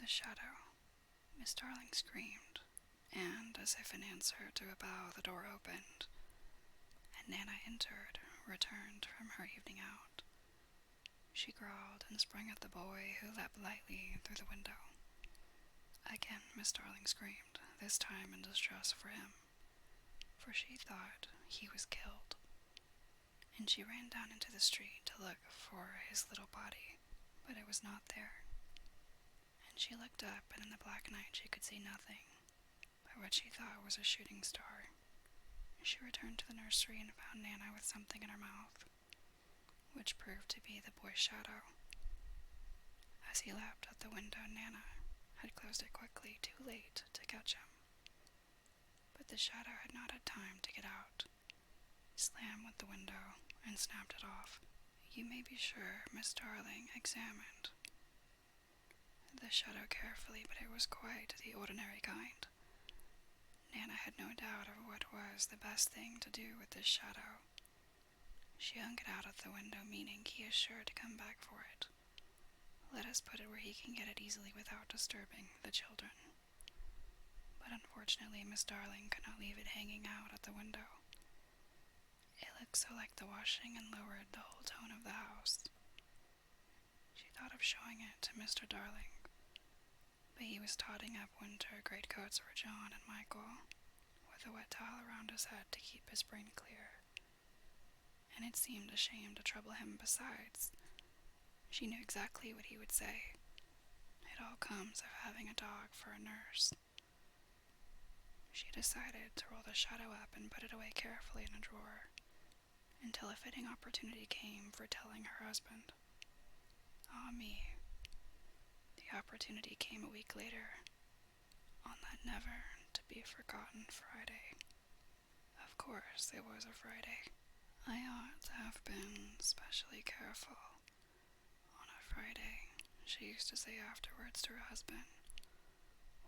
The shadow. Miss Darling screamed, and, as if in answer to a bow, the door opened, and Nana entered, returned from her evening out. She growled and sprang at the boy, who leapt lightly through the window. Again Miss Darling screamed, this time in distress for him, for she thought he was killed, and she ran down into the street to look for his little body, but it was not there. And she looked up, and in the black night she could see nothing but what she thought was a shooting star. She returned to the nursery and found Nana with something in her mouth, which proved to be the boy's shadow. As he leapt out the window, Nana had closed it quickly, too late to catch him. But the shadow had not had time to get out. He slammed with the window and snapped it off. You may be sure Miss Darling examined the shadow carefully, but it was quite the ordinary kind. Nana had no doubt of what was the best thing to do with this shadow. She hung it out of the window, meaning he is sure to come back for it. Let us put it where he can get it easily without disturbing the children. But unfortunately, Miss Darling could not leave it hanging out at the window. It looked so like the washing and lowered the whole tone of the house. She thought of showing it to Mr. Darling, but he was totting up winter greatcoats for John and Michael, with a wet towel around his head to keep his brain clear. And it seemed a shame to trouble him besides. She knew exactly what he would say. It all comes of having a dog for a nurse. She decided to roll the shadow up and put it away carefully in a drawer, until a fitting opportunity came for telling her husband. Ah me. The opportunity came a week later, on that never-to-be-forgotten Friday. Of course, it was a Friday. I ought to have been specially careful. On a Friday, she used to say afterwards to her husband,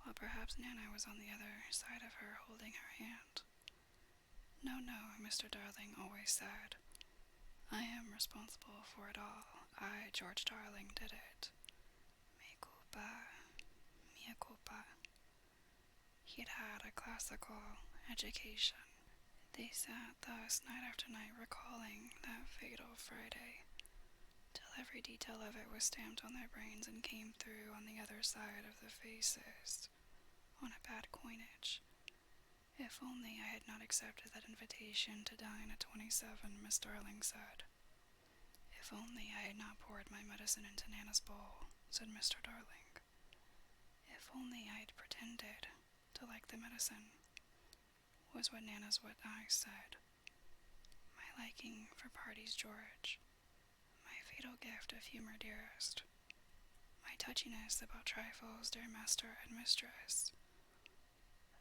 while perhaps Nana was on the other side of her holding her hand. No, Mr. Darling always said, I am responsible for it all. I, George Darling, did it. Mea culpa, mea culpa. He had had a classical education. They sat thus night after night recalling that fatal Friday, till every detail of it was stamped on their brains and came through on the other side of the faces, on a bad coinage. If only I had not accepted that invitation to dine at 27, Miss Darling said. If only I had not poured my medicine into Nana's bowl, said Mr. Darling. If only I had pretended to like the medicine, was what Nana's wet eyes said. My liking for parties, George. My fatal gift of humor, dearest. My touchiness about trifles, dear master and mistress.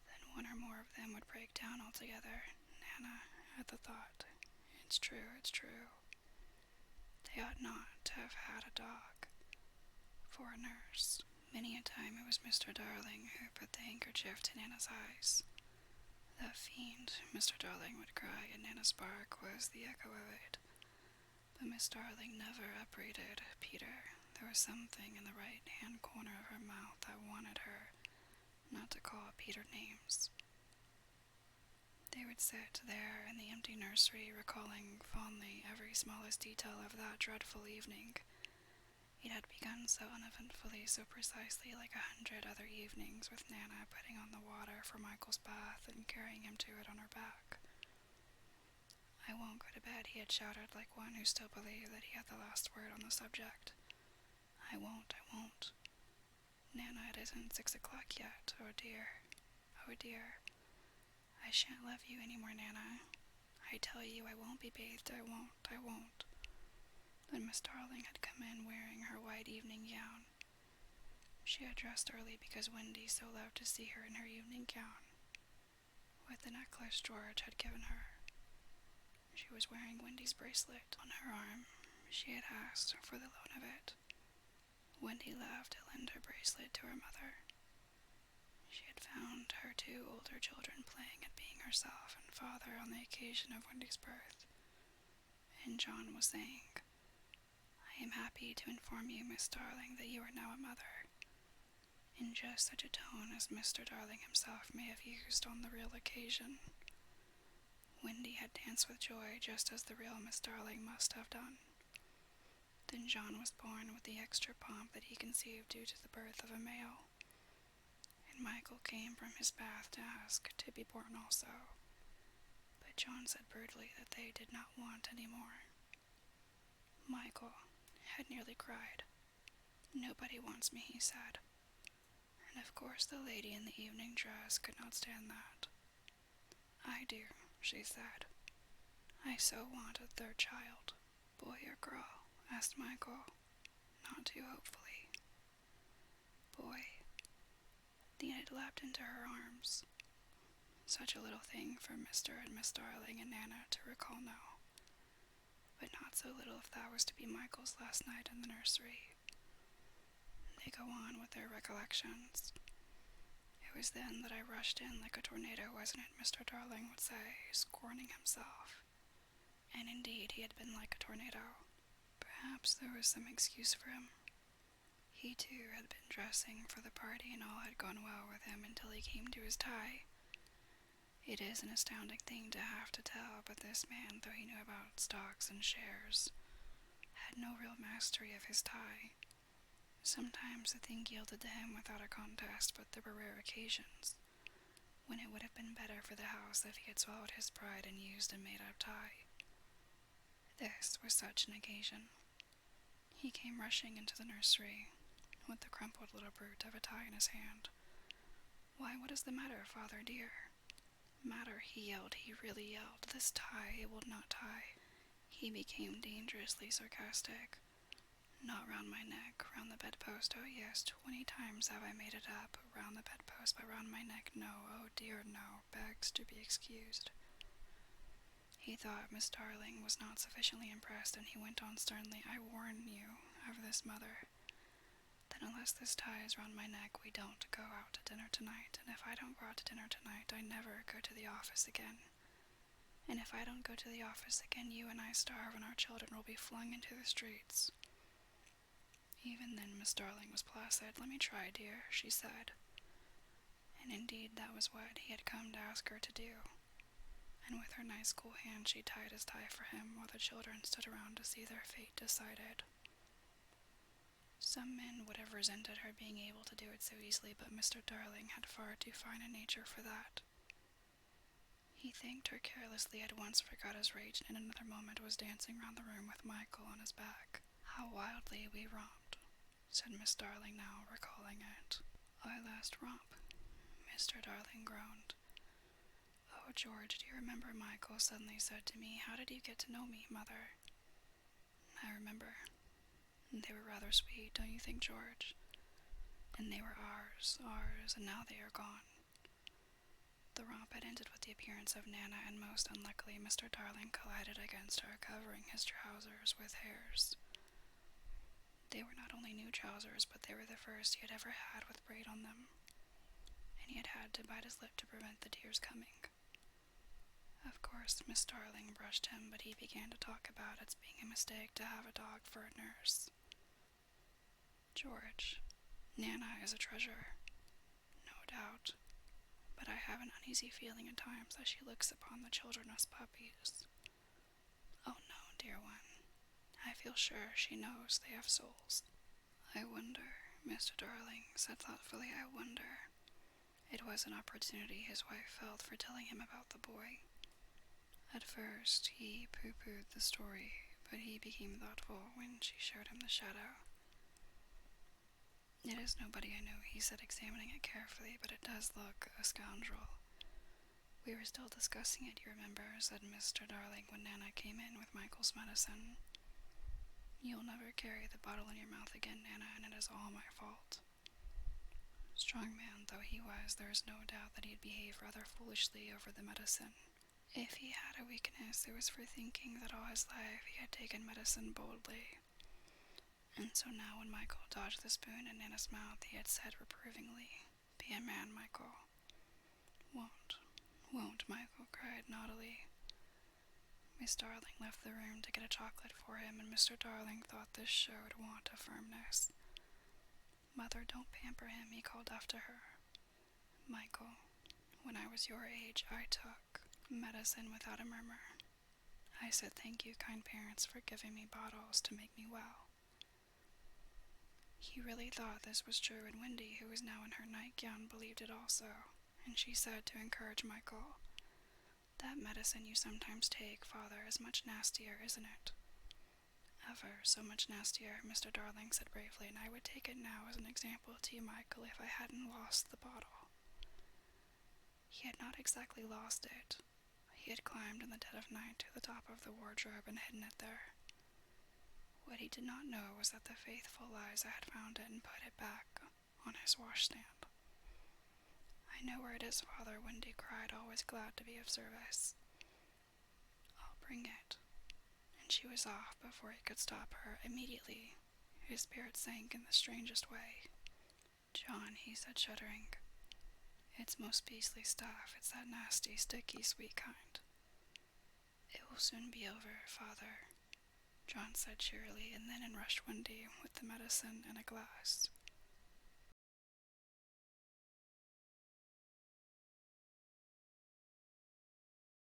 Then one or more of them would break down altogether. Nana, at the thought. It's true. They ought not to have had a dog for a nurse. Many a time it was Mr. Darling who put the handkerchief to Nana's eyes. That fiend, Mr. Darling would cry, and Nana's bark was the echo of it. But Miss Darling never upbraided Peter. There was something in the right-hand corner of her mouth that wanted her not to call Peter names. They would sit there in the empty nursery, recalling fondly every smallest detail of that dreadful evening. It had begun so uneventfully, so precisely like 100 other evenings, with Nana putting on the water for Michael's bath and carrying him to it on her back. I won't go to bed, he had shouted, like one who still believed that he had the last word on the subject. I won't. Nana, it isn't 6 o'clock yet. Oh dear. I shan't love you any more, Nana. I tell you I won't be bathed, I won't. Then Miss Darling had come in wearing her white evening gown. She had dressed early because Wendy so loved to see her in her evening gown, with the necklace George had given her. She was wearing Wendy's bracelet on her arm. She had asked for the loan of it. Wendy loved to lend her bracelet to her mother. She had found her 2 older children playing at being herself and father on the occasion of Wendy's birth, and John was saying, I am happy to inform you, Miss Darling, that you are now a mother. in just such a tone as Mr. Darling himself may have used on the real occasion. Wendy had danced with joy just as the real Miss Darling must have done. Then John was born with the extra pomp that he conceived due to the birth of a male, and Michael came from his bath to ask to be born also. But John said brutally that they did not want any more. Michael had nearly cried. "Nobody wants me," he said. And of course the lady in the evening dress could not stand that. "I do," she said. "I so want a third child." "Boy or girl?" asked Michael, not too hopefully. "Boy." Dean had leapt into her arms. Such a little thing for Mr. and Miss Darling and Nana to recall now. But not so little if that was to be Michael's last night in the nursery. They go on with their recollections. "It was then that I rushed in like a tornado, wasn't it?" Mr. Darling would say, scorning himself. And indeed he had been like a tornado. Perhaps there was some excuse for him. He too had been dressing for the party, and all had gone well with him until he came to his tie. It is an astounding thing to have to tell, but this man, though he knew about stocks and shares, had no real mastery of his tie. Sometimes the thing yielded to him without a contest, but there were rare occasions when it would have been better for the house if he had swallowed his pride and used a made-up tie. This was such an occasion. He came rushing into the nursery, with the crumpled little brute of a tie in his hand. "Why, what is the matter, father dear?" "Matter," he yelled. He really yelled. "This tie, it will not tie." He became dangerously sarcastic. "Not round my neck, round the bedpost. Oh yes, 20 times have I made it up. Round the bedpost, but round my neck, no. Oh dear, no. Begs to be excused." He thought Miss Darling was not sufficiently impressed, and he went on sternly, "I warn you of this, mother. Then unless this tie is round my neck, we don't go out to dinner tonight. And if I don't go out to dinner tonight, I never go to the office again. And if I don't go to the office again, you and I starve, and our children will be flung into the streets." Even then Miss Darling was placid. "Let me try, dear," she said. And indeed that was what he had come to ask her to do. And with her nice cool hand she tied his tie for him, while the children stood around to see their fate decided. Some men would have resented her being able to do it so easily, but Mr. Darling had far too fine a nature for that. He thanked her carelessly, at once forgot his rage, and in another moment was dancing round the room with Michael on his back. "How wildly we romped," said Miss Darling now, recalling it. "Our last romp," Mr. Darling groaned. "Oh, George, do you remember?" Michael suddenly said to me. "How did you get to know me, mother?" "I remember. They were rather sweet, don't you think, George? And they were ours, and now they are gone." The romp had ended with the appearance of Nana, and most unluckily Mr. Darling collided against her, covering his trousers with hairs. They were not only new trousers, but they were the first he had ever had with braid on them, and he had had to bite his lip to prevent the tears coming. Of course, Miss Darling brushed him, but he began to talk about its being a mistake to have a dog for a nurse. "George, Nana is a treasure, no doubt, but I have an uneasy feeling at times that she looks upon the children as puppies." "Oh no, dear one. I feel sure she knows they have souls." "I wonder," Mr. Darling said thoughtfully, "I wonder." It was an opportunity his wife felt for telling him about the boy. At first he pooh-poohed the story, but he became thoughtful when she showed him the shadow. "It is nobody I know," he said, examining it carefully, "but it does look a scoundrel." "We were still discussing it, you remember," said Mr. Darling, when Nana came in with Michael's medicine. "You'll never carry the bottle in your mouth again, Nana, and it is all my fault." Strong man though he was, there is no doubt that he had behaved rather foolishly over the medicine. If he had a weakness, it was for thinking that all his life he had taken medicine boldly. And so now when Michael dodged the spoon in Nana's mouth, he had said reprovingly, "Be a man, Michael." Won't, Michael cried naughtily. Miss Darling left the room to get a chocolate for him, and Mr. Darling thought this showed want of firmness. Mother, don't pamper him, he called after her. Michael, when I was your age, I took medicine without a murmur. I said thank you, kind parents, for giving me bottles to make me well. He really thought this was true, and Wendy, who was now in her nightgown, believed it also, and she said to encourage Michael, "That medicine you sometimes take, Father, is much nastier, isn't it?" "Ever so much nastier," Mr. Darling said bravely, "and I would take it now as an example to you, Michael, if I hadn't lost the bottle." He had not exactly lost it. He had climbed in the dead of night to the top of the wardrobe and hidden it there. What he did not know was that the faithful Liza had found it and put it back on his washstand. "I know where it is, Father," Wendy cried, always glad to be of service. "I'll bring it." And she was off before he could stop her. Immediately, his spirit sank in the strangest way. "John," he said, shuddering, "it's most beastly stuff. It's that nasty, sticky, sweet kind." "It will soon be over, Father," John said cheerily, and then in rushed Wendy with the medicine and a glass.